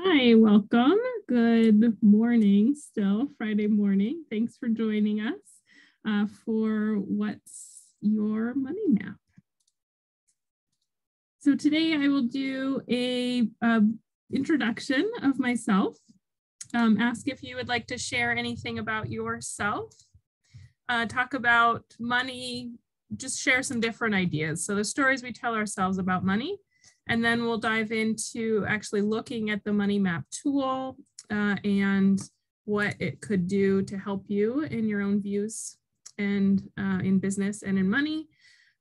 Hi, welcome. Good morning, still Friday morning. Thanks for joining us for What's Your Money Map? So today I will do a introduction of myself, ask if you would like to share anything about yourself, talk about money, just share some different ideas. So the stories we tell ourselves about money. And then we'll dive into actually looking at the money map tool and what it could do to help you in your own views and in business and in money.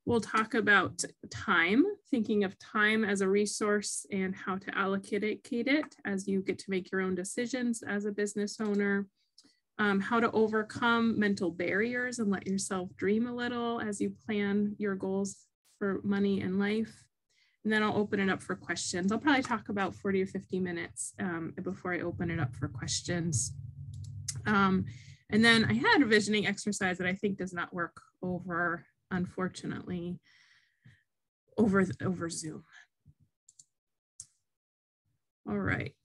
We'll talk about time, thinking of time as a resource and how to allocate it as you get to make your own decisions as a business owner. How to overcome mental barriers and let yourself dream a little as you plan your goals for money and life. And then I'll open it up for questions. I'll probably talk about 40 or 50 minutes before I open it up for questions. And then I had a visioning exercise that I think does not work unfortunately, over Zoom. All right.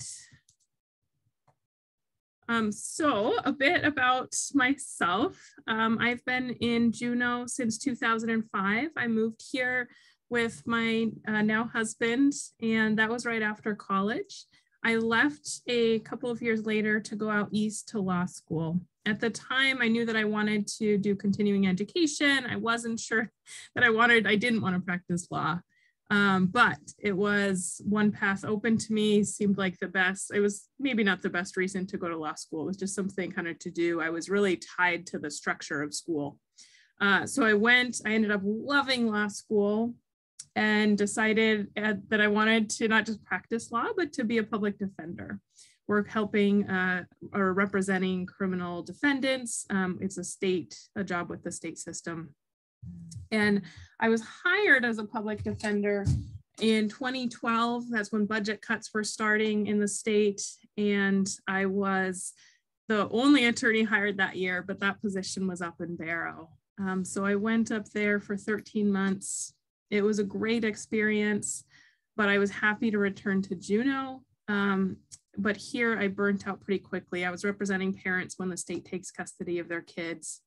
So a bit about myself. I've been in Juneau since 2005. I moved here with my now husband, and that was right after college. I left a couple of years later to go out east to law school. At the time, I knew that I wanted to do continuing education. I wasn't sure that I didn't want to practice law, but it was one path open to me, seemed like the best. It was maybe not the best reason to go to law school. It was just something kind of to do. I was really tied to the structure of school. So I ended up loving law school, and decided that I wanted to not just practice law, but to be a public defender, work helping or representing criminal defendants. It's a job with the state system. And I was hired as a public defender in 2012. That's when budget cuts were starting in the state. And I was the only attorney hired that year, but that position was up in Barrow. So I went up there for 13 months. It was a great experience, but I was happy to return to Juneau. But here I burnt out pretty quickly. I was representing parents when the state takes custody of their kids,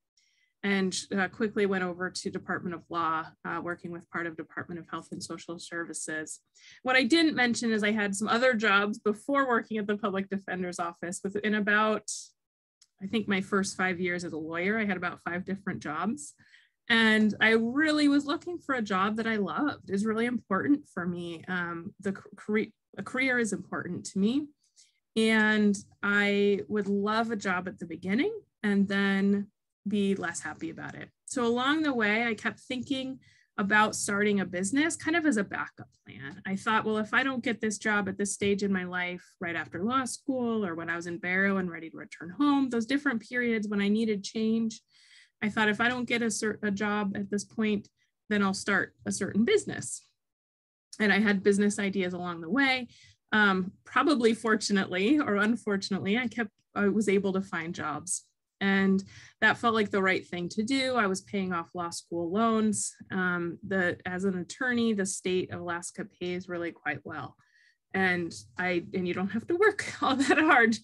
and quickly went over to Department of Law, working with part of Department of Health and Social Services. What I didn't mention is I had some other jobs before working at the Public Defender's Office. Within about, I think my first 5 years as a lawyer, I had about 5 different jobs. And I really was looking for a job that I loved. It's really important for me. A career is important to me. And I would love a job at the beginning and then be less happy about it. So along the way, I kept thinking about starting a business kind of as a backup plan. I thought, well, if I don't get this job at this stage in my life, right after law school or when I was in Barrow and ready to return home, those different periods when I needed change, I thought if I don't get a job at this point, then I'll start a certain business. And I had business ideas along the way. Probably fortunately or unfortunately, I was able to find jobs. And that felt like the right thing to do. I was paying off law school loans. As an attorney, the state of Alaska pays really quite well. And you don't have to work all that hard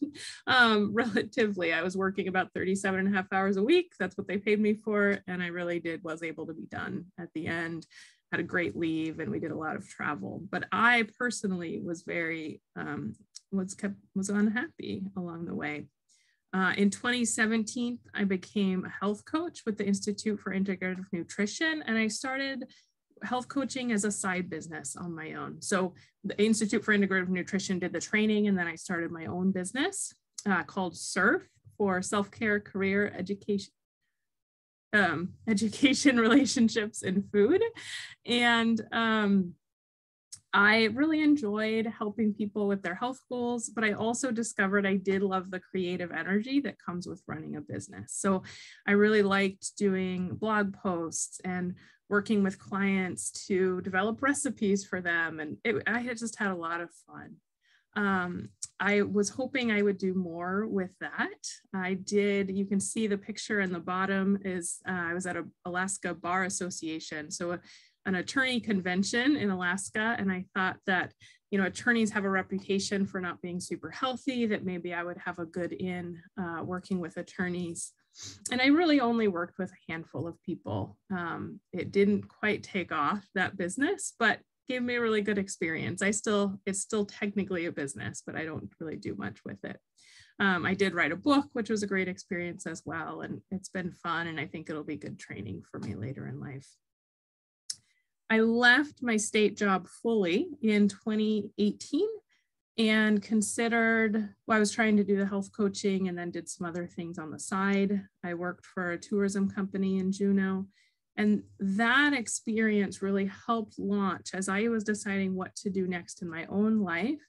relatively. I was working about 37 and a half hours a week. That's what they paid me for. And I really was able to be done at the end, had a great leave, and we did a lot of travel. But I personally was was unhappy along the way. In 2017, I became a health coach with the Institute for Integrative Nutrition, and I started health coaching as a side business on my own. So the Institute for Integrative Nutrition did the training, and then I started my own business called SURF, for self-care, career, education, relationships, and food. And I really enjoyed helping people with their health goals, but I also discovered I did love the creative energy that comes with running a business. So I really liked doing blog posts and working with clients to develop recipes for them. And I had just had a lot of fun. I was hoping I would do more with that. I did. You can see the picture in the bottom is I was at a Alaska Bar Association. So an attorney convention in Alaska, and I thought that, attorneys have a reputation for not being super healthy, that maybe I would have a good in working with attorneys. And I really only worked with a handful of people. It didn't quite take off, that business, but gave me a really good experience. It's still technically a business, but I don't really do much with it. I did write a book, which was a great experience as well. And it's been fun. And I think it'll be good training for me later in life. I left my state job fully in 2018 and I was trying to do the health coaching and then did some other things on the side. I worked for a tourism company in Juneau. And that experience really helped launch as I was deciding what to do next in my own life,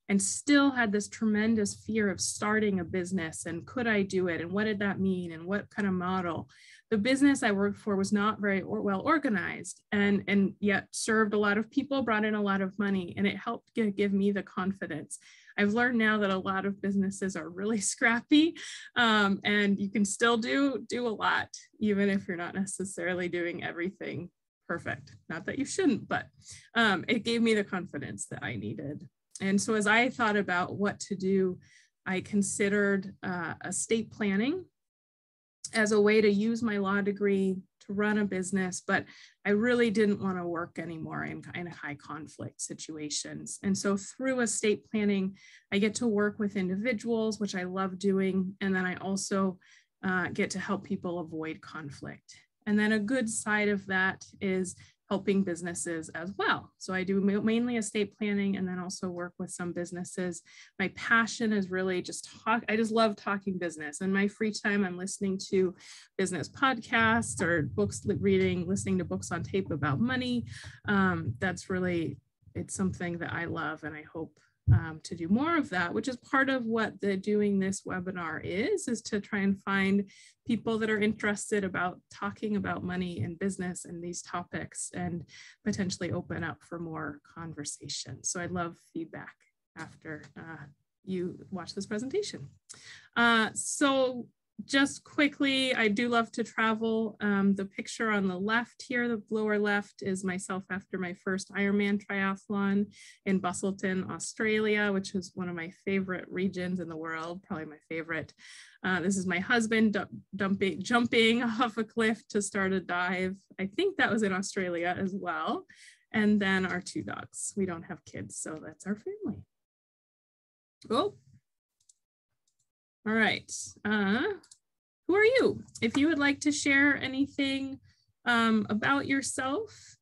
and still had this tremendous fear of starting a business and could I do it? And what did that mean? And what kind of model? The business I worked for was not very well organized and yet served a lot of people, brought in a lot of money, and it helped give me the confidence. I've learned now that a lot of businesses are really scrappy, and you can still do a lot, even if you're not necessarily doing everything perfect. Not that you shouldn't, but it gave me the confidence that I needed. And so as I thought about what to do, I considered estate planning as a way to use my law degree to run a business, but I really didn't want to work anymore in kind of high conflict situations. And so through estate planning, I get to work with individuals, which I love doing. And then I also get to help people avoid conflict. And then a good side of that is helping businesses as well. So I do mainly estate planning and then also work with some businesses. My passion is really I just love talking business. In my free time, I'm listening to business podcasts or books, listening to books on tape about money. It's something that I love, and I hope to do more of that, which is part of what doing this webinar is to try and find people that are interested about talking about money and business and these topics and potentially open up for more conversation. So I'd love feedback after you watch this presentation. So just quickly, I do love to travel. The picture on the left here, the lower left, is myself after my first Ironman triathlon in Busselton, Australia, which is one of my favorite regions in the world, probably my favorite. This is my husband jumping off a cliff to start a dive. I think that was in Australia as well. And then our 2 dogs. We don't have kids, so that's our family. Oh. All right, who are you? If you would like to share anything about yourself,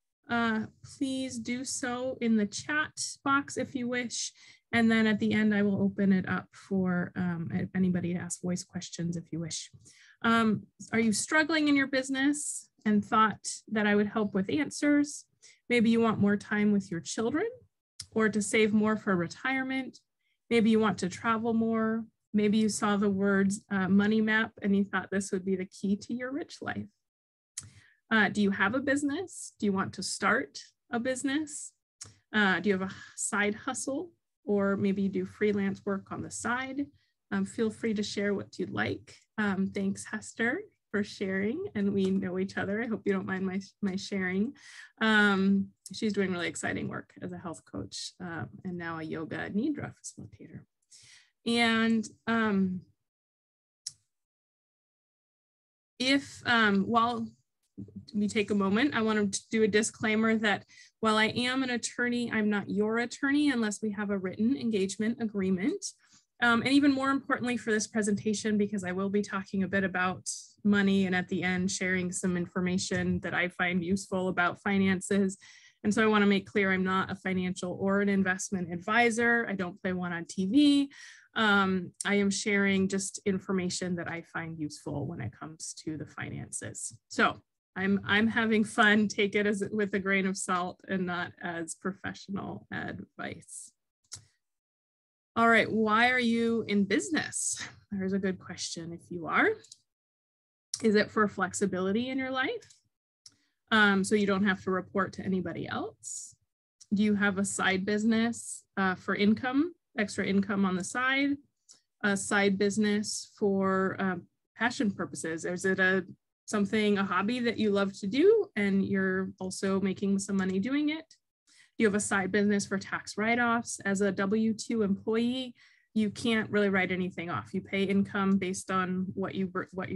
please do so in the chat box if you wish. And then at the end, I will open it up for if anybody to ask voice questions if you wish. Are you struggling in your business and thought that I would help with answers? Maybe you want more time with your children or to save more for retirement. Maybe you want to travel more. Maybe you saw the words money map and you thought this would be the key to your rich life. Do you have a business? Do you want to start a business? Do you have a side hustle? Or maybe you do freelance work on the side? Feel free to share what you'd like. Thanks, Hester, for sharing. And we know each other. I hope you don't mind my sharing. She's doing really exciting work as a health coach and now a yoga nidra facilitator. And while we take a moment, I want to do a disclaimer that while I am an attorney, I'm not your attorney unless we have a written engagement agreement. And even more importantly for this presentation, because I will be talking a bit about money and at the end sharing some information that I find useful about finances. And so I want to make clear I'm not a financial or an investment advisor. I don't play one on TV. I am sharing just information that I find useful when it comes to the finances. So I'm having fun. Take it with a grain of salt and not as professional advice. All right, why are you in business? There's a good question if you are. Is it for flexibility in your life? So you don't have to report to anybody else? Do you have a side business for income, extra income on the side? A side business for passion purposes? Is it a something, a hobby that you love to do, and you're also making some money doing it. You have a side business for tax write-offs. As a W-2 employee, you can't really write anything off. You pay income based on what you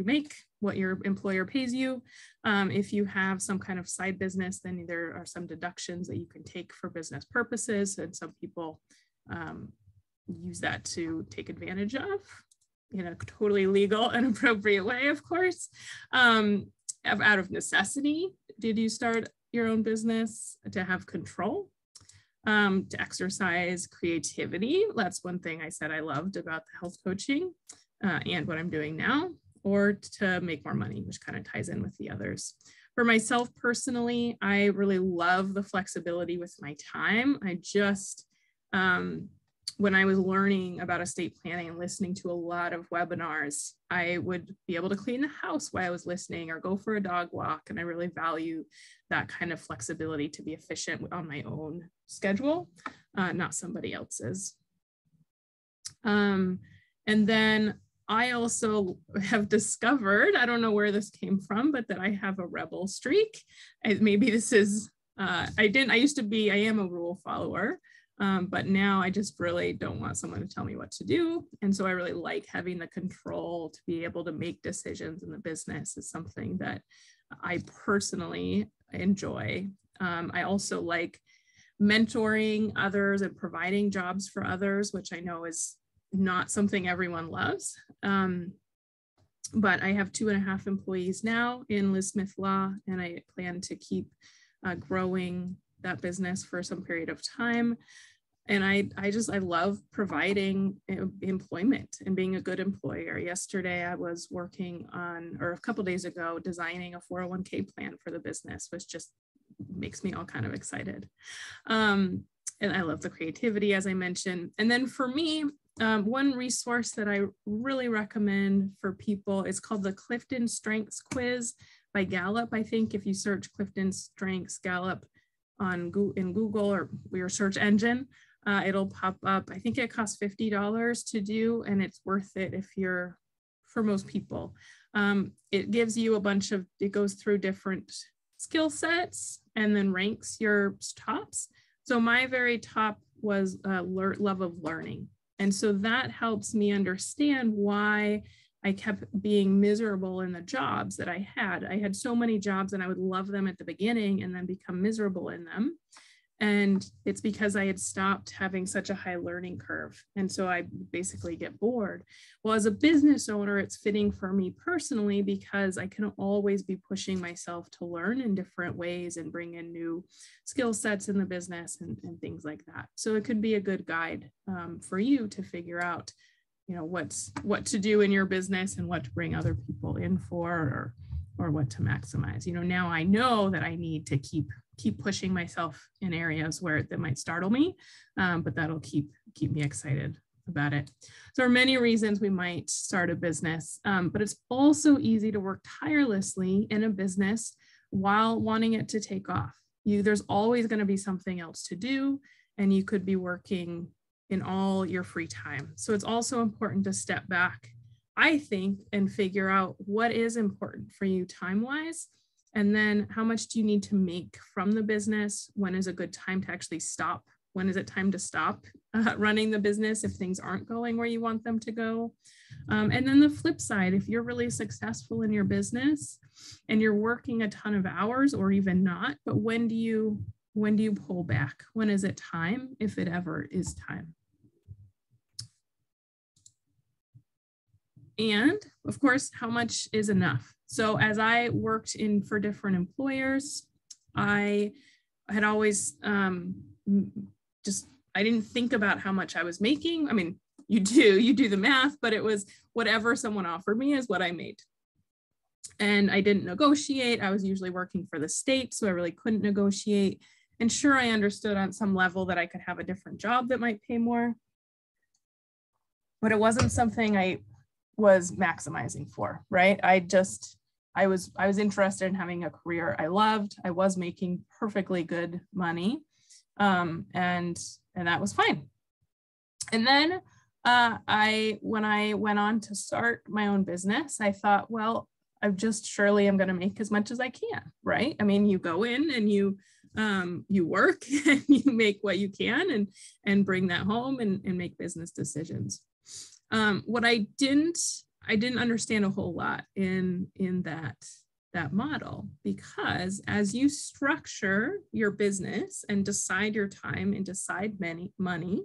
make, what your employer pays you. If you have some kind of side business, then there are some deductions that you can take for business purposes, and some people use that to take advantage of in a totally legal and appropriate way, of course. Out of necessity, did you start your own business? To have control, to exercise creativity. That's one thing I said I loved about the health coaching and what I'm doing now, or to make more money, which kind of ties in with the others. For myself personally, I really love the flexibility with my time. I just, when I was learning about estate planning and listening to a lot of webinars, I would be able to clean the house while I was listening or go for a dog walk. And I really value that kind of flexibility to be efficient on my own schedule, not somebody else's. And then I also have discovered, I don't know where this came from, but that I have a rebel streak. Maybe this is, I am a rule follower. But now I just really don't want someone to tell me what to do. And so I really like having the control to be able to make decisions in the business is something that I personally enjoy. I also like mentoring others and providing jobs for others, which I know is not something everyone loves. But I have 2.5 employees now in Liz Smith Law, and I plan to keep growing that business for some period of time. And I love providing employment and being a good employer. Yesterday, I was working on, or a couple of days ago, designing a 401k plan for the business, which just makes me all kind of excited. And I love the creativity, as I mentioned. And then for me, one resource that I really recommend for people is called the Clifton Strengths Quiz by Gallup. I think if you search Clifton Strengths Gallup in Google or your search engine, it'll pop up. I think it costs $50 to do, and it's worth it for most people. It gives you it goes through different skill sets and then ranks your tops. So my very top was love of learning. And so that helps me understand why I kept being miserable in the jobs that I had. I had so many jobs and I would love them at the beginning and then become miserable in them. And it's because I had stopped having such a high learning curve. And so I basically get bored. Well, as a business owner, it's fitting for me personally because I can always be pushing myself to learn in different ways and bring in new skill sets in the business and things like that. So it could be a good guide for you to figure out, what to do in your business and what to bring other people in for, or what to maximize. Now I know that I need to keep pushing myself in areas where that might startle me, but that'll keep me excited about it. So there are many reasons we might start a business, but it's also easy to work tirelessly in a business while wanting it to take off. There's always going to be something else to do, and you could be working in all your free time. So it's also important to step back, I think, and figure out what is important for you time-wise. And then how much do you need to make from the business? When is a good time to actually stop? When is it time to stop running the business if things aren't going where you want them to go? And then the flip side, if you're really successful in your business and you're working a ton of hours or even not, but when do you pull back? When is it time, if it ever is time? And of course, how much is enough? So as I worked for different employers, I had always I didn't think about how much I was making. I mean, you do the math, but it was whatever someone offered me is what I made. And I didn't negotiate. I was usually working for the state, so I really couldn't negotiate. And sure, I understood on some level that I could have a different job that might pay more, but it wasn't something I was maximizing for, right? I was interested in having a career I loved. I was making perfectly good money, and that was fine. And then when I went on to start my own business, I thought, well, surely am going to make as much as I can, right? I mean, you go in and you work and you make what you can and bring that home and make business decisions. What I didn't understand a whole lot in that model, because as you structure your business and decide your time and decide money,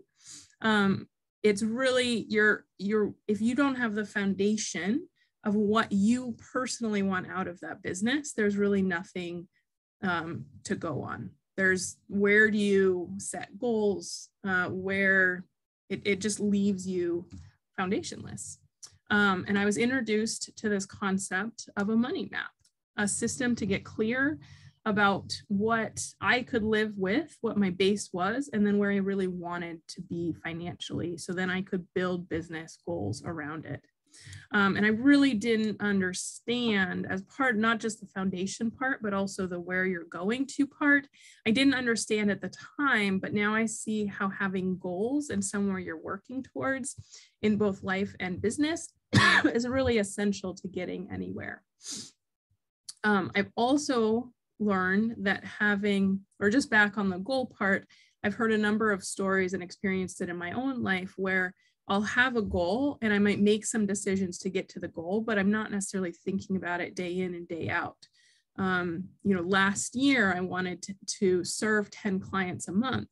it's really if you don't have the foundation of what you personally want out of that business, there's really nothing to go on. There's where do you set goals, where it just leaves you foundationless. And I was introduced to this concept of a money map, a system to get clear about what I could live with, what my base was, and then where I really wanted to be financially. So then I could build business goals around it. And I really didn't understand, as part, not just the foundation part, but also the where you're going to part. I didn't understand at the time, but now I see how having goals and somewhere you're working towards in both life and business is really essential to getting anywhere. I've also learned that just back on the goal part, I've heard a number of stories and experienced it in my own life where I'll have a goal and I might make some decisions to get to the goal, but I'm not necessarily thinking about it day in and day out. Last year I wanted to serve 10 clients a month.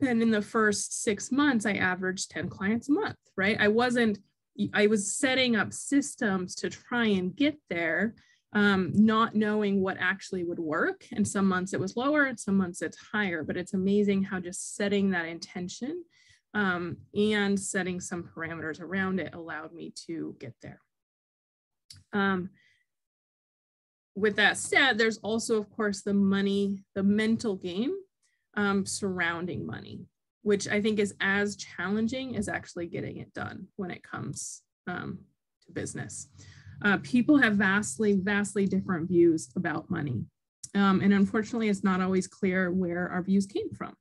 And in the first 6 months, I averaged 10 clients a month, right? I was setting up systems to try and get there, not knowing what actually would work. And some months it was lower and some months it's higher, but it's amazing how just setting that intention and setting some parameters around it allowed me to get there. With that said, there's also, of course, the mental game surrounding money, which I think is as challenging as actually getting it done when it comes to business. People have vastly different views about money. And unfortunately, it's not always clear where our views came from.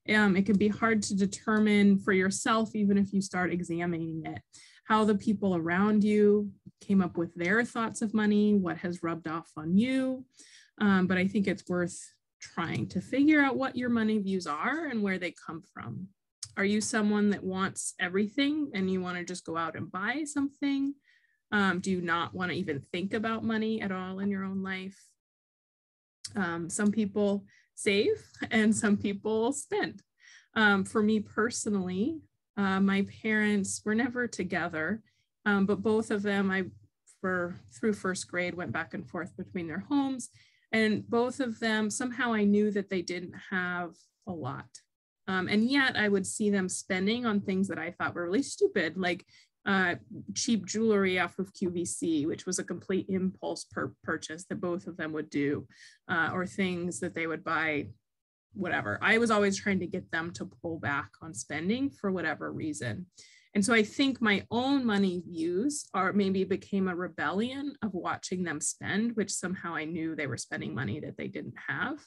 It can be hard to determine for yourself, even if you start examining it, how the people around you came up with their thoughts of money, what has rubbed off on you. But I think it's worth trying to figure out what your money views are and where they come from. Are you someone that wants everything and you want to just go out and buy something? Do you not want to even think about money at all in your own life? Some people save and some people spend. For me personally, my parents were never together, but both of them, through first grade, went back and forth between their homes. And both of them, somehow I knew that they didn't have a lot. And yet I would see them spending on things that I thought were really stupid, like cheap jewelry off of QVC, which was a complete impulse purchase that both of them would do, or things that they would buy, whatever. I was always trying to get them to pull back on spending for whatever reason. And so I think my own money views maybe became a rebellion of watching them spend, which somehow I knew they were spending money that they didn't have.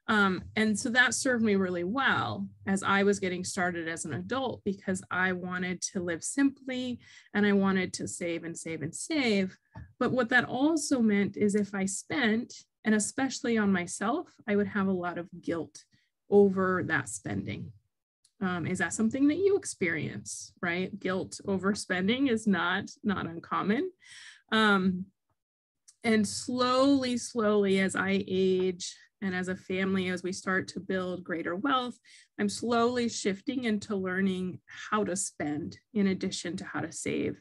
And so that served me really well as I was getting started as an adult, because I wanted to live simply and I wanted to save and save and save. But what that also meant is if I spent, and especially on myself, I would have a lot of guilt over that spending. Is that something that you experience, right? Guilt over spending is not uncommon. And slowly as I age, and as a family, as we start to build greater wealth, I'm slowly shifting into learning how to spend in addition to how to save,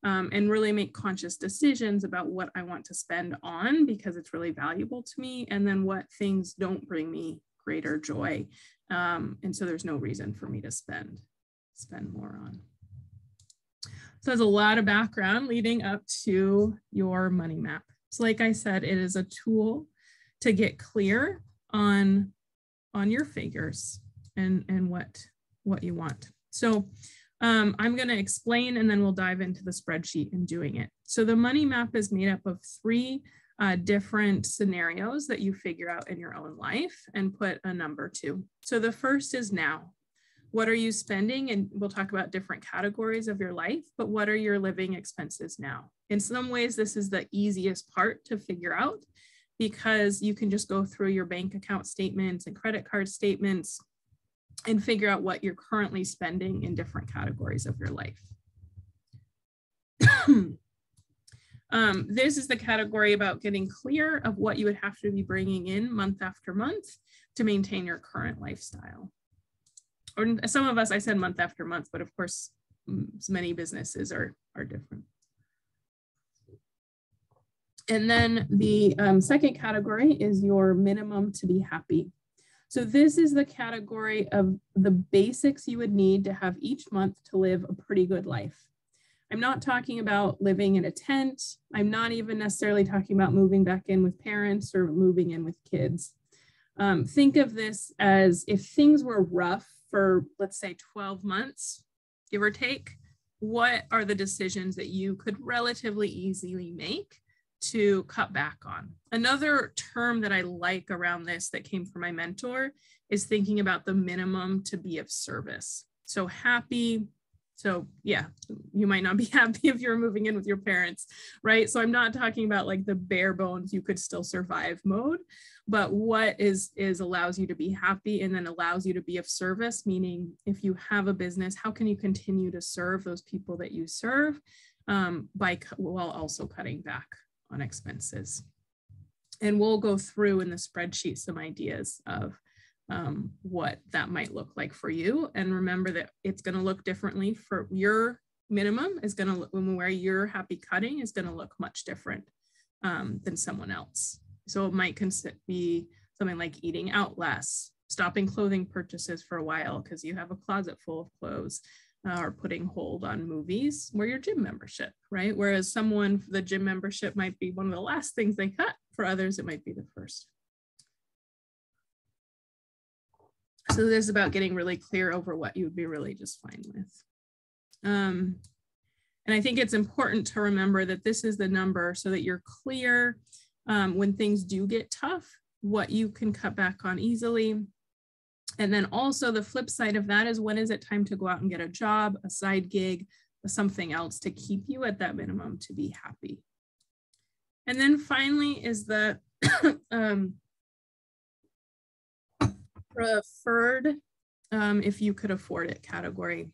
and really make conscious decisions about what I want to spend on because it's really valuable to me, and then what things don't bring me greater joy. And so there's no reason for me to spend more on. So there's a lot of background leading up to your money map. So like I said, it is a tool to get clear on your figures and what you want. So I'm going to explain and then we'll dive into the spreadsheet and doing it. So the money map is made up of 3 different scenarios that you figure out in your own life and put a number to. So the first is now. What are you spending? And we'll talk about different categories of your life, but what are your living expenses now? In some ways, this is the easiest part to figure out because you can just go through your bank account statements and credit card statements and figure out what you're currently spending in different categories of your life. This is the category about getting clear of what you would have to be bringing in month after month to maintain your current lifestyle. Or some of us, I said month after month, but of course, many businesses are different. And then the second category is your minimum to be happy. So this is the category of the basics you would need to have each month to live a pretty good life. I'm not talking about living in a tent. I'm not even necessarily talking about moving back in with parents or moving in with kids. Think of this as if things were rough for, let's say, 12 months, give or take, what are the decisions that you could relatively easily make to cut back on? Another term that I like around this that came from my mentor is thinking about the minimum to be of service. So happy. So yeah, you might not be happy if you're moving in with your parents, right? So I'm not talking about like the bare bones, you could still survive mode, but what is allows you to be happy and then allows you to be of service, meaning if you have a business, how can you continue to serve those people that you serve while also cutting back on expenses? And we'll go through in the spreadsheet some ideas of what that might look like for you. And remember that it's going to look differently for your minimum is going to look, where you're happy cutting is going to look much different than someone else. So it might be something like eating out less, stopping clothing purchases for a while because you have a closet full of clothes, or putting hold on movies or your gym membership, right? Whereas someone, the gym membership might be one of the last things they cut. For others, it might be the first. So this is about getting really clear over what you would be really just fine with. And I think it's important to remember that this is the number so that you're clear when things do get tough, what you can cut back on easily. And then also the flip side of that is when is it time to go out and get a job, a side gig, something else to keep you at that minimum to be happy. And then finally is the preferred if you could afford it category.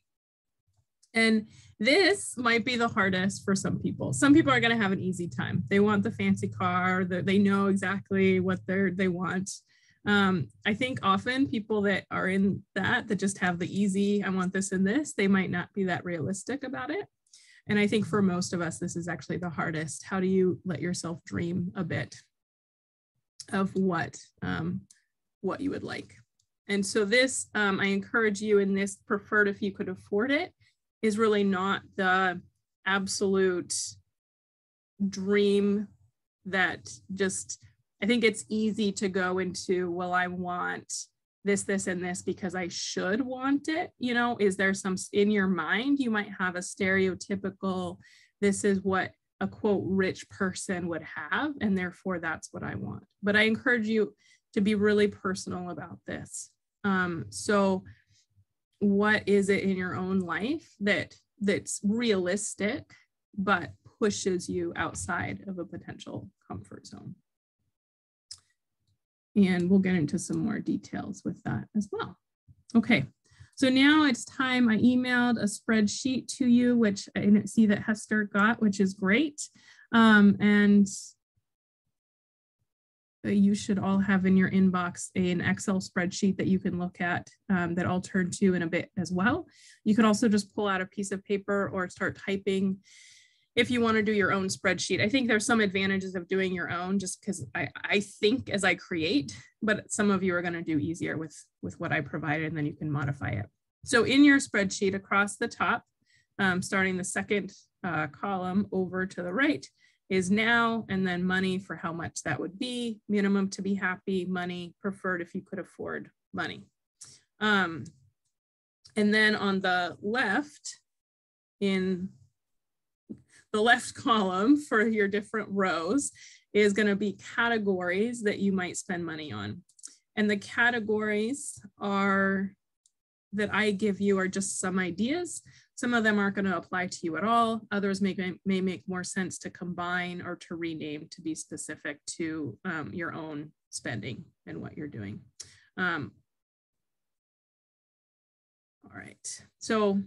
And this might be the hardest for some people. Some people are going to have an easy time. They want the fancy car, they know exactly what they want. I think often people that are in that just have the easy, I want this and this, they might not be that realistic about it. And I think for most of us, this is actually the hardest. How do you let yourself dream a bit of what you would like? And so this, I encourage you in this preferred if you could afford it, is really not the absolute dream that just, I think it's easy to go into, well, I want this, this, and this because I should want it. You know, is there some in your mind, you might have a stereotypical, this is what a quote rich person would have, and therefore that's what I want. But I encourage you to be really personal about this. So what is it in your own life that's realistic, but pushes you outside of a potential comfort zone? And we'll get into some more details with that as well. Okay, so now it's time. I emailed a spreadsheet to you, which I didn't see that Hester got, which is great. And you should all have in your inbox an Excel spreadsheet that you can look at that I'll turn to in a bit as well. You can also just pull out a piece of paper or start typing if you want to do your own spreadsheet. I think there's some advantages of doing your own just because I think as I create, but some of you are going to do easier with what I provided, and then you can modify it. So in your spreadsheet across the top, starting the second column over to the right, is now, and then money for how much that would be, minimum to be happy, money, preferred if you could afford money. And then on the left, in the left column for your different rows is going to be categories that you might spend money on. And the categories are that I give you are just some ideas. Some of them aren't going to apply to you at all. Others may make more sense to combine or to rename to be specific to your own spending and what you're doing. All right, so,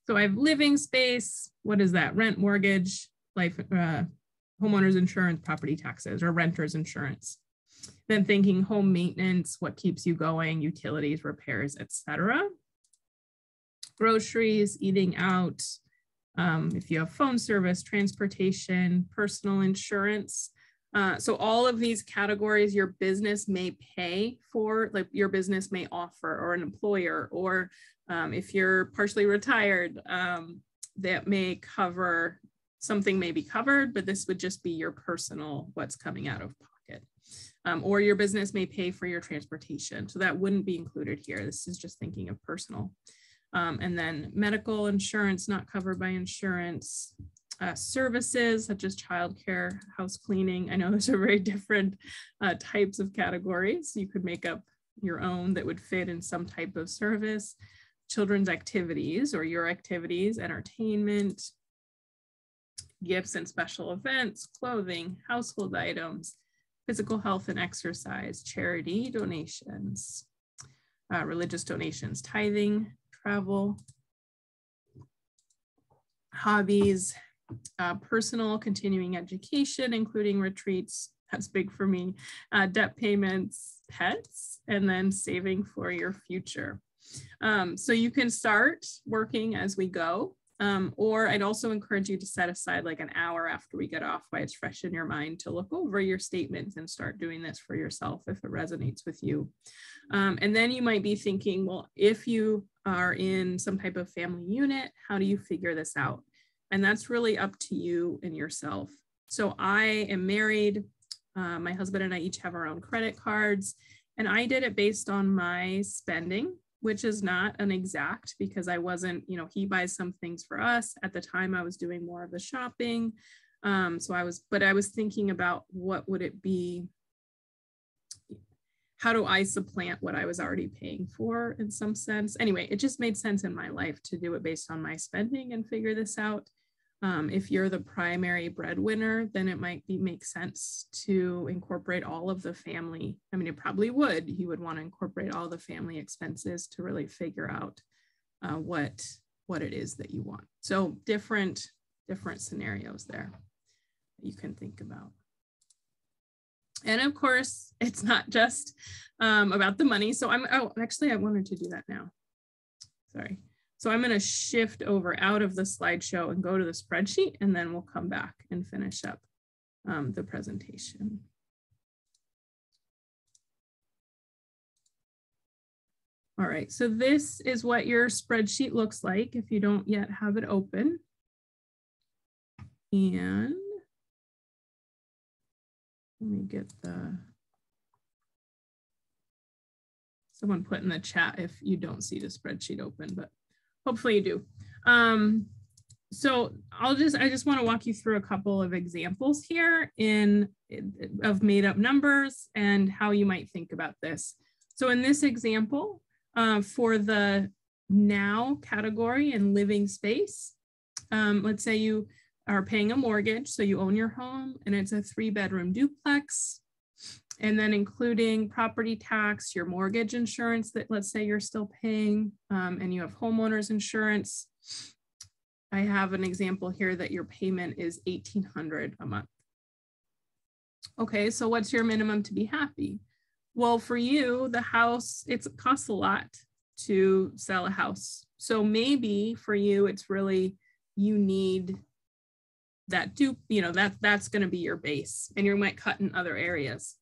So I have living space. What is that? Rent, mortgage, life, homeowners insurance, property taxes, or renter's insurance. Then thinking home maintenance, what keeps you going, utilities, repairs, etc. Groceries, eating out, if you have phone service, transportation, personal insurance. So all of these categories your business may pay for, like your business may offer, or an employer, or if you're partially retired, that may cover, something may be covered, but this would just be your personal, what's coming out of pocket. Or your business may pay for your transportation. So that wouldn't be included here. This is just thinking of personal. And then medical insurance not covered by insurance. Services such as childcare, house cleaning. I know those are very different types of categories. You could make up your own that would fit in some type of service. Children's activities or your activities, entertainment, gifts and special events, clothing, household items, physical health and exercise, charity, donations, religious donations, tithing, travel, hobbies, personal continuing education, including retreats, that's big for me, debt payments, pets, and then saving for your future. So you can start working as we go, or I'd also encourage you to set aside like an hour after we get off while it's fresh in your mind to look over your statements and start doing this for yourself if it resonates with you. And then you might be thinking, well, if you are in some type of family unit, how do you figure this out? And that's really up to you and yourself. So I am married. My husband and I each have our own credit cards, and I did it based on my spending, which is not an exact because I wasn't, you know, he buys some things for us. At the time I was doing more of the shopping. But I was thinking about what would it be? How do I supplant what I was already paying for in some sense? Anyway, it just made sense in my life to do it based on my spending and figure this out. If you're the primary breadwinner, then it might make sense to incorporate all of the family. I mean, it probably would. You would want to incorporate all the family expenses to really figure out what it is that you want. So different scenarios there that you can think about. And of course, it's not just about the money. So actually I wanted to do that now. Sorry. So I'm going to shift over out of the slideshow and go to the spreadsheet, and then we'll come back and finish up the presentation. All right, so this is what your spreadsheet looks like if you don't yet have it open. And let me get someone put in the chat if you don't see the spreadsheet open, but hopefully you do. So I just want to walk you through a couple of examples here of made up numbers and how you might think about this. So in this example, for the now category in living space, let's say you are paying a mortgage, so you own your home and it's a 3-bedroom duplex. And then including property tax, your mortgage insurance that let's say you're still paying, and you have homeowners insurance. I have an example here that your payment is $1,800 a month. Okay, so what's your minimum to be happy? Well, for you, the house, it costs a lot to sell a house. So maybe for you, it's really, you need that that's going to be your base, and you might cut in other areas.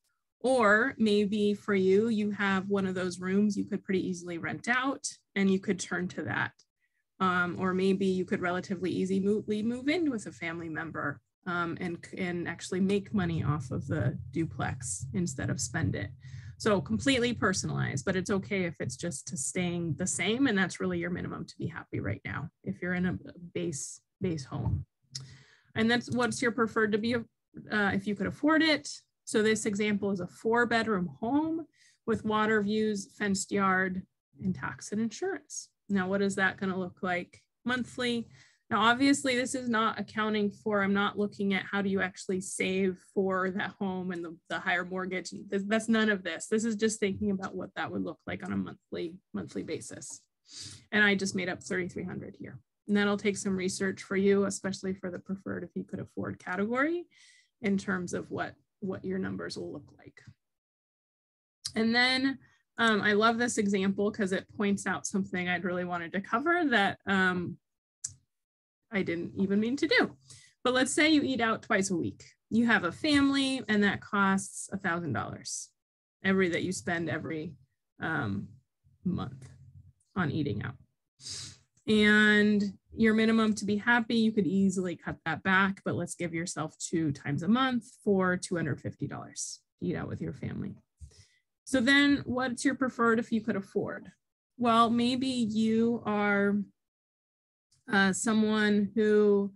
Or maybe for you, you have one of those rooms you could pretty easily rent out and you could turn to that. Or maybe you could relatively easily move in with a family member and actually make money off of the duplex instead of spend it. So completely personalized, but it's okay if it's just to staying the same, and that's really your minimum to be happy right now if you're in a base home. And that's what's your preferred to be if you could afford it. So this example is a 4-bedroom home with water views, fenced yard, and tax and insurance. Now, what is that going to look like monthly? Now, obviously, this is not accounting for, I'm not looking at how do you actually save for that home and the higher mortgage. That's none of this. This is just thinking about what that would look like on a monthly basis. And I just made up 3,300 here. And that'll take some research for you, especially for the preferred if you could afford category in terms of what your numbers will look like. And then I love this example because it points out something I'd really wanted to cover that I didn't even mean to do. But let's say you eat out twice a week. You have a family and that costs $1,000 that you spend every month on eating out. And your minimum to be happy, you could easily cut that back, but let's give yourself 2 times a month for $250 to eat out with your family. So then what's your preferred if you could afford? Well, maybe you are someone who,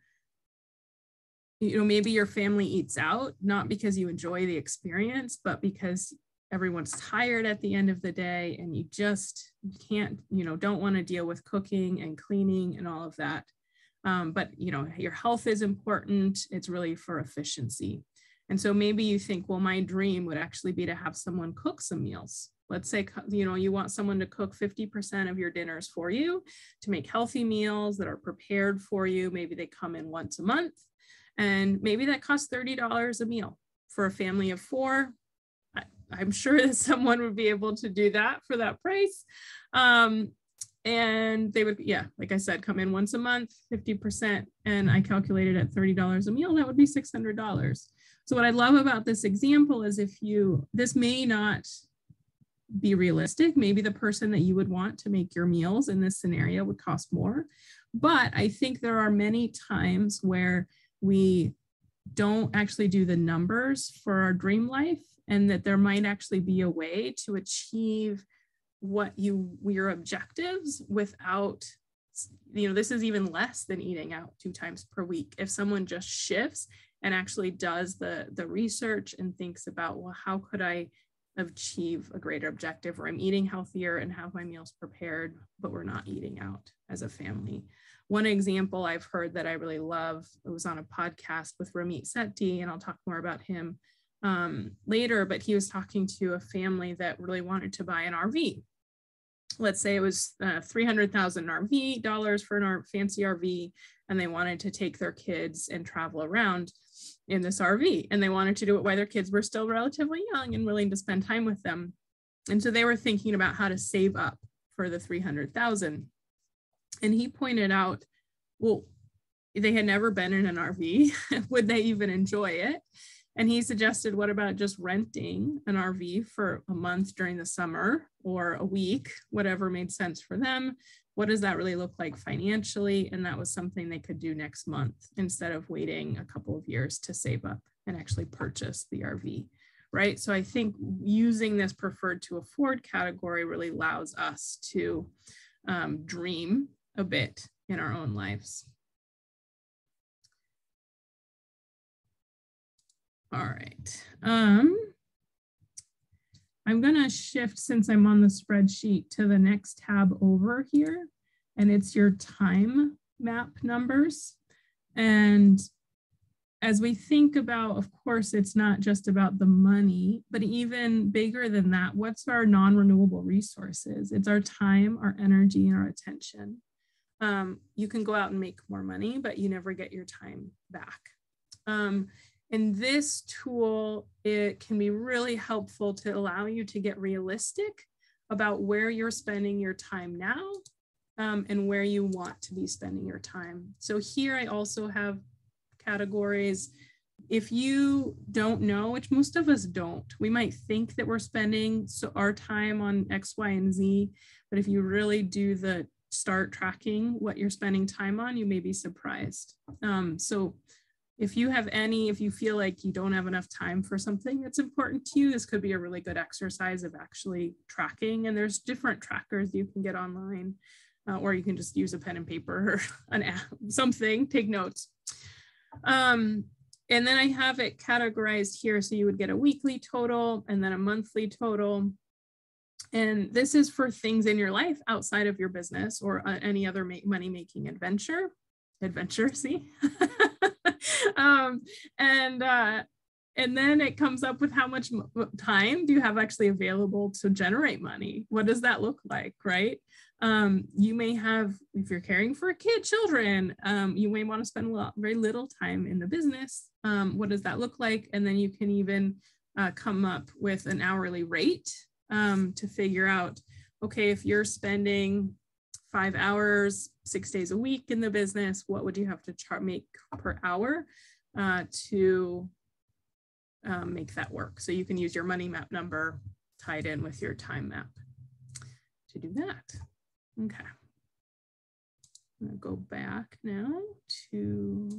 maybe your family eats out, not because you enjoy the experience, but because everyone's tired at the end of the day and you just can't, don't want to deal with cooking and cleaning and all of that. But, your health is important. It's really for efficiency. And so maybe you think, well, my dream would actually be to have someone cook some meals. Let's say, you want someone to cook 50% of your dinners for you, to make healthy meals that are prepared for you. Maybe they come in once a month, and maybe that costs $30 a meal for a family of 4. I'm sure that someone would be able to do that for that price. And they would, like I said, come in once a month, 50%. And I calculated at $30 a meal, that would be $600. So what I love about this example is this may not be realistic. Maybe the person that you would want to make your meals in this scenario would cost more. But I think there are many times where we don't actually do the numbers for our dream life, and that there might actually be a way to achieve your objectives without, this is even less than eating out 2 times per week. If someone just shifts and actually does the research and thinks about, well, how could I achieve a greater objective where I'm eating healthier and have my meals prepared, but we're not eating out as a family. One example I've heard that I really love, it was on a podcast with Ramit Sethi, and I'll talk more about him later, but he was talking to a family that really wanted to buy an RV. Let's say it was $300,000 RV for an fancy RV, and they wanted to take their kids and travel around in this RV, and they wanted to do it while their kids were still relatively young and willing to spend time with them. And so they were thinking about how to save up for the $300,000. And he pointed out, well, they had never been in an RV. Would they even enjoy it? And he suggested, what about just renting an RV for a month during the summer or a week, whatever made sense for them? What does that really look like financially? And that was something they could do next month instead of waiting a couple of years to save up and actually purchase the RV, right? So I think using this preferred to afford category really allows us to dream a bit in our own lives. All right. I'm going to shift, since I'm on the spreadsheet, to the next tab over here, and it's your time map numbers. And as we think about, of course, it's not just about the money, but even bigger than that, what's our non-renewable resources? It's our time, our energy, and our attention. You can go out and make more money, but you never get your time back. In this tool, it can be really helpful to allow you to get realistic about where you're spending your time now and where you want to be spending your time. So here I also have categories. If you don't know, which most of us don't, we might think that we're spending our time on X, Y, and Z, but if you really do start tracking what you're spending time on, you may be surprised. So if you feel like you don't have enough time for something that's important to you, this could be a really good exercise of actually tracking. And there's different trackers you can get online, or you can just use a pen and paper or an app, something, take notes. And then I have it categorized here. So you would get a weekly total and then a monthly total. And this is for things in your life outside of your business or any other money-making adventure, see? And then it comes up with how much time do you have actually available to generate money? What does that look like, right? You may have, if you're caring for children, you may want to spend very little time in the business. What does that look like? And then you can even come up with an hourly rate to figure out, okay, if you're spending 5 hours, 6 days a week in the business, what would you have to make per hour to make that work? So you can use your money map number tied in with your time map to do that. Okay. I'm gonna go back now to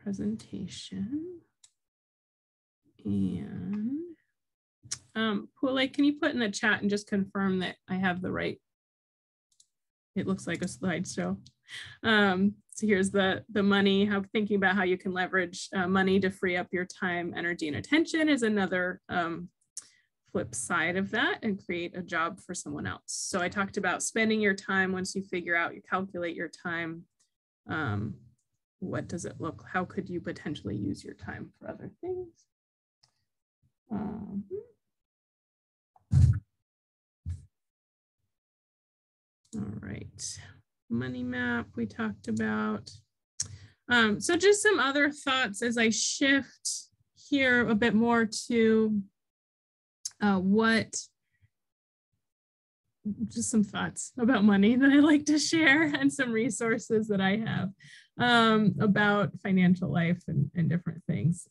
presentation. And Pule, can you put in the chat and just confirm that I have the right, it looks like a slideshow. So here's the money, thinking about how you can leverage money to free up your time, energy, and attention is another flip side of that, and create a job for someone else. So I talked about spending your time. Once you figure out, you calculate your time, what does it look, how could you potentially use your time for other things? All right, money map we talked about. So just some other thoughts as I shift here a bit more to just some thoughts about money that I like to share, and some resources that I have about financial life and different things.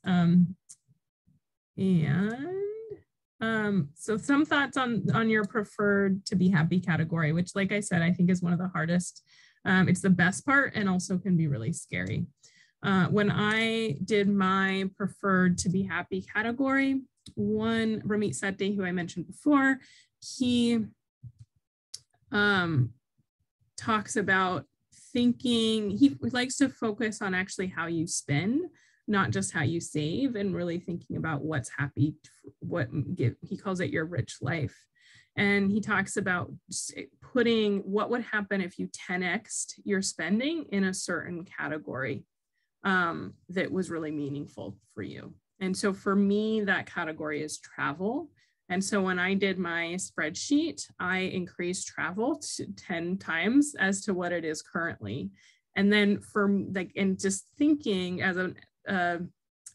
So some thoughts on your preferred to be happy category, which, like I said, I think is one of the hardest. It's the best part and also can be really scary. When I did my preferred to be happy category, Ramit Sethi, who I mentioned before, he talks about thinking, he likes to focus on actually how you spend, not just how you save, and really thinking about what's happy, he calls it your rich life. And he talks about putting what would happen if you 10x'd your spending in a certain category that was really meaningful for you. And so for me, that category is travel. And so when I did my spreadsheet, I increased travel to 10 times as to what it is currently. And then and just thinking as an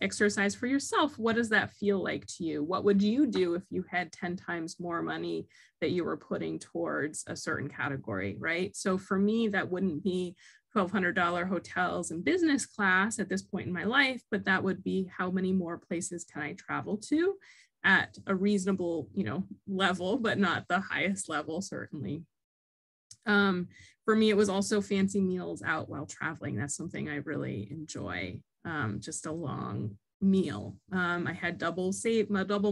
exercise for yourself, what does that feel like to you? What would you do if you had 10 times more money that you were putting towards a certain category, right? So for me, that wouldn't be $1,200 hotels and business class at this point in my life, but that would be how many more places can I travel to at a reasonable, level, but not the highest level, certainly. For me, it was also fancy meals out while traveling. That's something I really enjoy. Just a long meal. I had double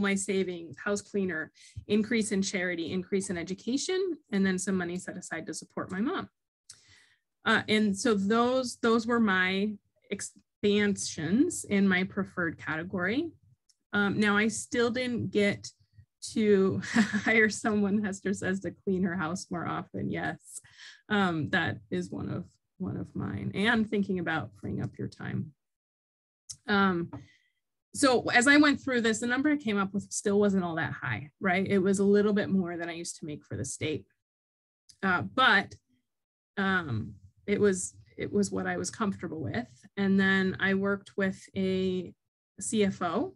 my savings, house cleaner, increase in charity, increase in education, and then some money set aside to support my mom. And so those were my expansions in my preferred category. Now I still didn't get to hire someone, Hester says, to clean her house more often. Yes, that is one of mine. And thinking about freeing up your time. So as I went through this, the number I came up with still wasn't all that high, right? It was a little bit more than I used to make for the state. But it was what I was comfortable with. And then I worked with a CFO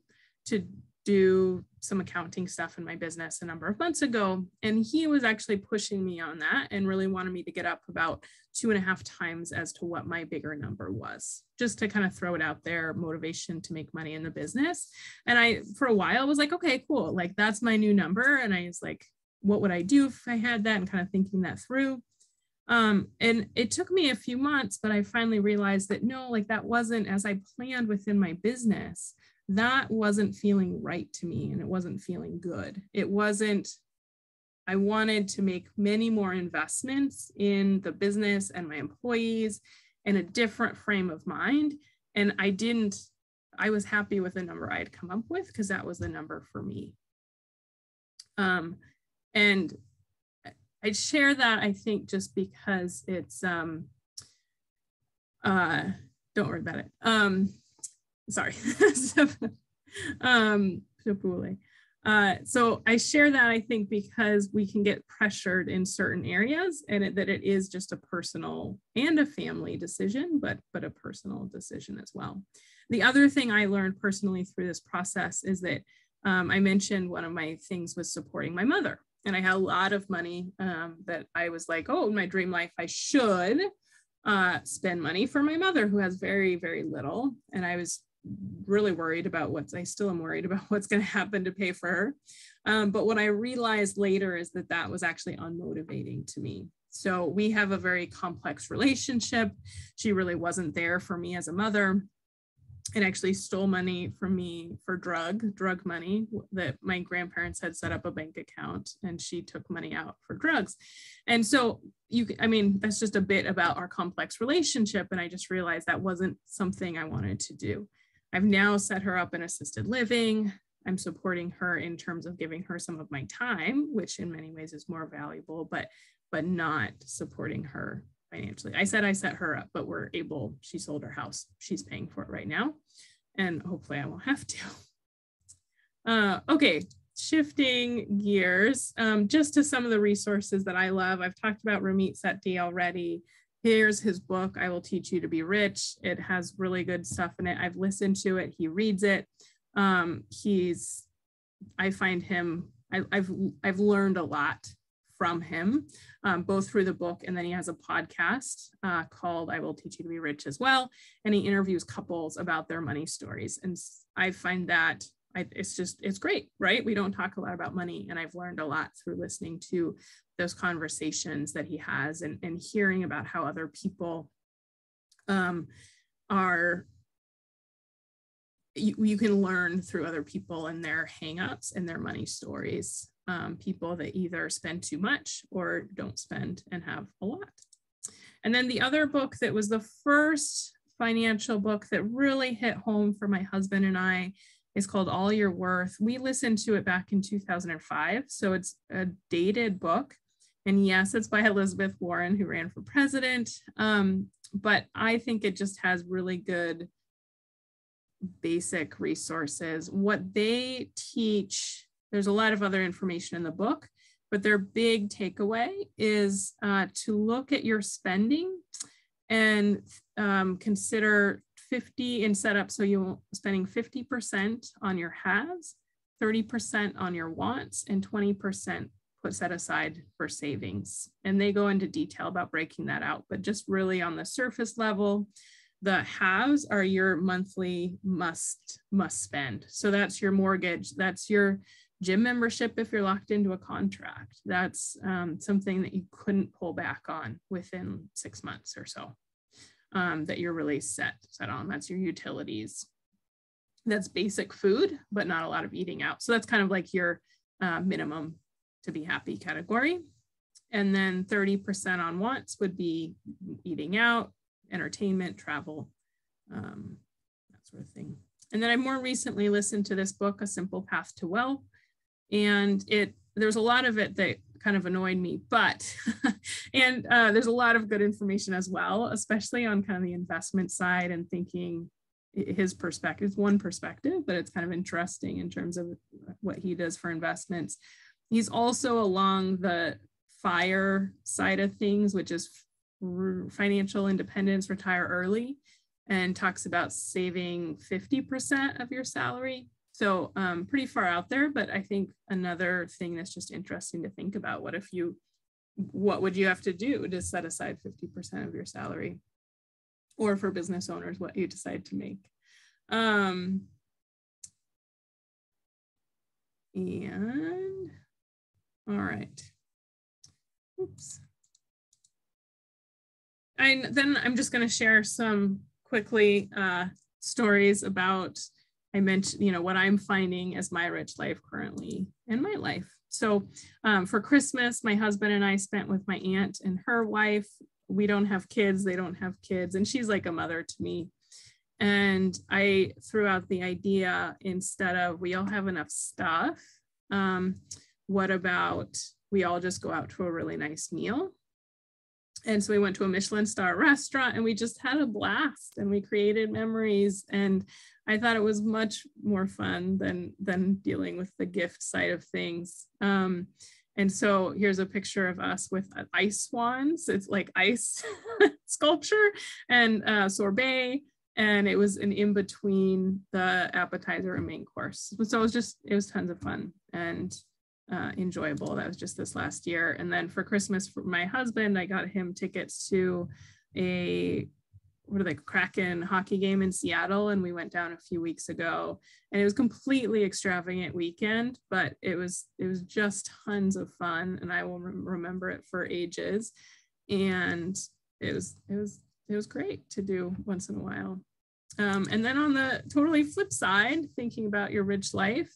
to do some accounting stuff in my business a number of months ago. And he was actually pushing me on that and really wanted me to get up about 2.5 times as to what my bigger number was, just to kind of throw it out there, motivation to make money in the business. And I, for a while, was like, okay, cool. Like, that's my new number. And I was like, what would I do if I had that? And kind of thinking that through. And it took me a few months, but I finally realized that no, like, that wasn't as I planned within my business. That wasn't feeling right to me, and it wasn't feeling good. It wasn't I wanted to make many more investments in the business and my employees in a different frame of mind. And I was happy with the number I had come up with because that was the number for me. And I share that, I think, just because it's, don't worry about it. Sorry. So I share that, I think, because we can get pressured in certain areas, and that it is just a personal and a family decision, but a personal decision as well. The other thing I learned personally through this process is that I mentioned one of my things was supporting my mother. And I had a lot of money that I was like, oh, in my dream life, I should spend money for my mother, who has very, very little. And I was really worried about I still am worried about what's going to happen to pay for her. But what I realized later is that that was actually unmotivating to me. So we have a very complex relationship. She really wasn't there for me as a mother, and actually stole money from me for drug money that my grandparents had set up a bank account, and she took money out for drugs. And so that's just a bit about our complex relationship. And I just realized that wasn't something I wanted to do. I've now set her up in assisted living. I'm supporting her in terms of giving her some of my time, which in many ways is more valuable, but not supporting her financially. I said I set her up, but she sold her house. She's paying for it right now. And hopefully I won't have to. Okay, shifting gears, just to some of the resources that I love. I've talked about Ramit Sethi already. Here's his book, I Will Teach You to Be Rich. It has really good stuff in it. I've listened to it. He reads it. I find him, I've learned a lot from him, both through the book, and then he has a podcast called I Will Teach You to Be Rich as well. And he interviews couples about their money stories. And I find that it's great, right? We don't talk a lot about money. And I've learned a lot through listening to those conversations that he has, and hearing about how other people you can learn through other people and their hangups and their money stories. People that either spend too much or don't spend and have a lot. And then the other book that was the first financial book that really hit home for my husband and I is called All Your Worth. We listened to it back in 2005, so it's a dated book. And yes, it's by Elizabeth Warren, who ran for president. But I think it just has really good basic resources. What they teach, there's a lot of other information in the book, but their big takeaway is to look at your spending and consider 50 in setup. So you're spending 50% on your haves, 30% on your wants, and 20% set aside for savings. And they go into detail about breaking that out, but just really on the surface level, the haves are your monthly must spend. So that's your mortgage, that's your gym membership if you're locked into a contract. That's something that you couldn't pull back on within 6 months or so, that you're really set on. That's your utilities. That's basic food, but not a lot of eating out. So that's kind of like your minimum to be happy category. And then 30% on wants would be eating out, entertainment, travel, that sort of thing. And then I more recently listened to this book, A Simple Path to Wealth. And there's a lot of it that kind of annoyed me, but, and there's a lot of good information as well, especially on kind of the investment side and thinking his perspective, one perspective, but it's kind of interesting in terms of what he does for investments. He's also along the FIRE side of things, which is financial independence, retire early, and talks about saving 50% of your salary. So pretty far out there, but I think another thing that's just interesting to think about, what would you have to do to set aside 50% of your salary? Or for business owners, what you decide to make. And all right. Oops. And then I'm just going to share some quickly stories about, I mentioned, what I'm finding as my rich life currently in my life. So for Christmas, my husband and I spent with my aunt and her wife. We don't have kids, they don't have kids, and she's like a mother to me. And I threw out the idea, instead of we all have enough stuff, what about we all just go out to a really nice meal? And so we went to a Michelin star restaurant and we just had a blast and we created memories. And I thought it was much more fun than dealing with the gift side of things. And so here's a picture of us with ice swans. It's like ice sculpture and sorbet. And it was an in between the appetizer and main course. So it was tons of fun and enjoyable. That was just this last year. And then for Christmas, for my husband, I got him tickets to Kraken hockey game in Seattle. And we went down a few weeks ago, and it was completely extravagant weekend, but it was just tons of fun. And I will remember it for ages. And it was great to do once in a while. And then on the totally flip side, thinking about your rich life,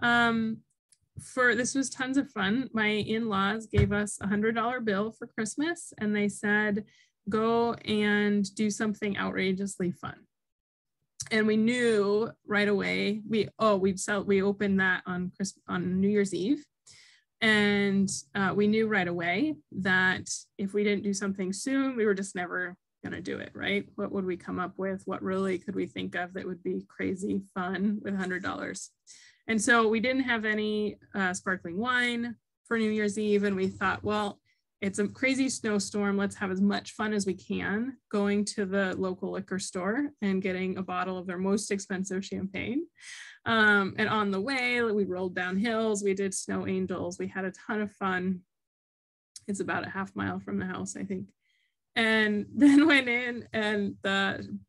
this was tons of fun. My in-laws gave us a $100 bill for Christmas, and they said, go and do something outrageously fun. And we knew right away, we opened that on New Year's Eve. And we knew right away that if we didn't do something soon, we were just never gonna do it, right? What would we come up with? What really could we think of that would be crazy fun with $100? And so we didn't have any sparkling wine for New Year's Eve. And we thought, well, it's a crazy snowstorm. Let's have as much fun as we can going to the local liquor store and getting a bottle of their most expensive champagne. And on the way, we rolled down hills. We did snow angels. We had a ton of fun. It's about a half mile from the house, I think. And then went in, and the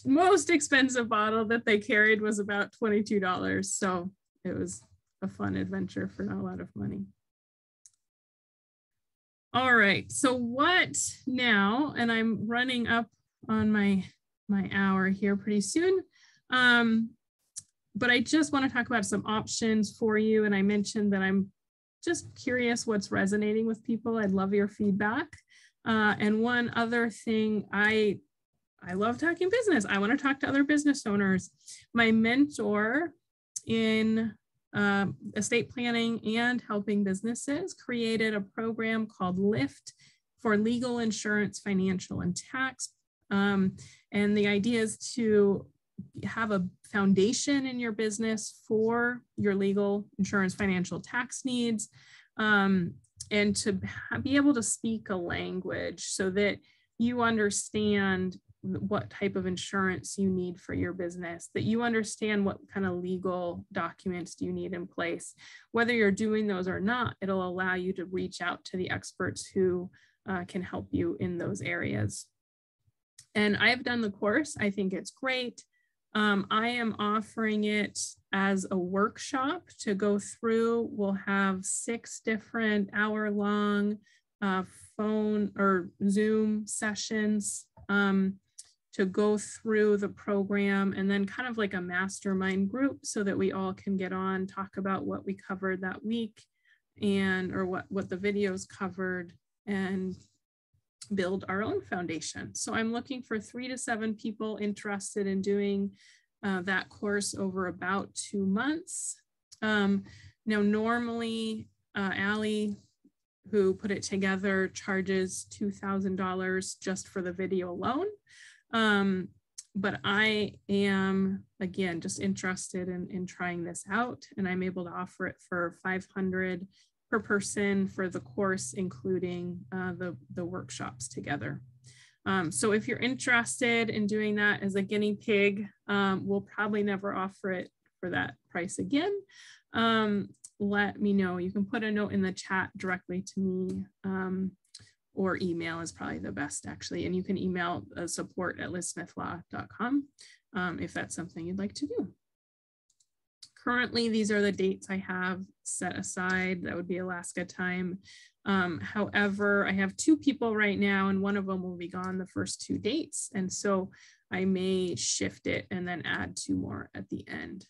most expensive bottle that they carried was about $22. So it was a fun adventure for not a lot of money. All right, so what now? And I'm running up on my hour here pretty soon. But I just want to talk about some options for you. And I mentioned that I'm just curious what's resonating with people. I'd love your feedback. And one other thing, I love talking business. I want to talk to other business owners. My mentor in estate planning and helping businesses created a program called LIFT for legal, insurance, financial, and tax. And the idea is to have a foundation in your business for your legal, insurance, financial, tax needs. And to be able to speak a language so that you understand what type of insurance you need for your business, that you understand what kind of legal documents do you need in place. Whether you're doing those or not, it'll allow you to reach out to the experts who can help you in those areas. And I've done the course. I think it's great. I am offering it as a workshop to go through. We'll have 6 different hour-long phone or Zoom sessions to go through the program, and then kind of like a mastermind group so that we all can get on, talk about what we covered that week or what the videos covered, and build our own foundation. So I'm looking for 3 to 7 people interested in doing that course over about 2 months. Now, normally, Allie, who put it together, charges $2,000 just for the video alone. But I am, again, just interested in trying this out, and I'm able to offer it for $500 per person for the course, including the workshops together. So if you're interested in doing that as a guinea pig, we'll probably never offer it for that price again. Let me know. You can put a note in the chat directly to me, or email is probably the best, actually. And you can email support@lizsmithlaw.com if that's something you'd like to do. Currently, these are the dates I have set aside. That would be Alaska time. However, I have 2 people right now, and one of them will be gone the first 2 dates. And so I may shift it and then add 2 more at the end.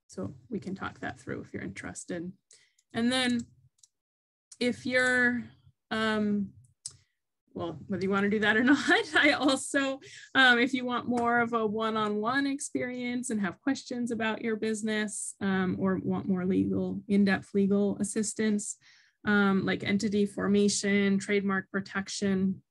So we can talk that through if you're interested. And then if you're, well, whether you want to do that or not, I also, if you want more of a one-on-one experience and have questions about your business, or want more in-depth legal assistance, like entity formation, trademark protection,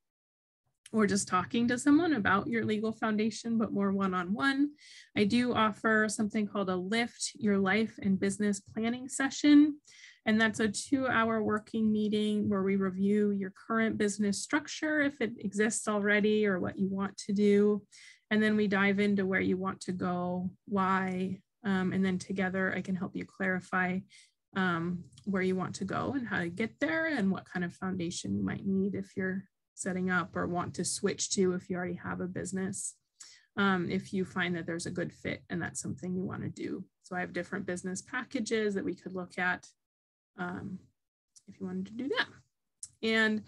or just talking to someone about your legal foundation, but more one-on-one, I do offer something called a Lift Your Life and Business Planning session. And that's a 2-hour working meeting where we review your current business structure, if it exists already, or what you want to do. And then we dive into where you want to go, why, and then together I can help you clarify where you want to go and how to get there, and what kind of foundation you might need if you're setting up or want to switch to if you already have a business, if you find that there's a good fit and that's something you want to do. So I have different business packages that we could look at if you wanted to do that. And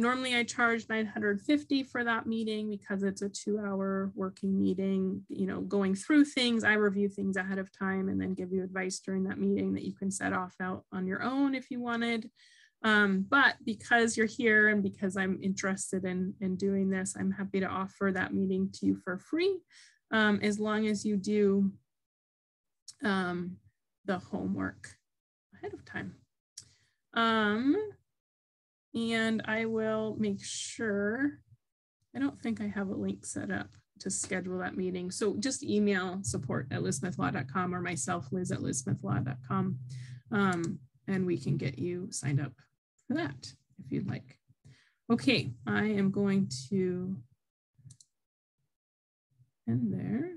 normally I charge $950 for that meeting because it's a 2-hour working meeting, you know, going through things. I review things ahead of time and then give you advice during that meeting that you can set off out on your own if you wanted. But because you're here and because I'm interested in doing this, I'm happy to offer that meeting to you for free, as long as you do the homework ahead of time. And I will make sure, I don't think I have a link set up to schedule that meeting. So just email support@lizsmithlaw.com or myself, liz@lizsmithlaw.com, and we can get you signed up for that if you'd like. Okay, I am going to end there.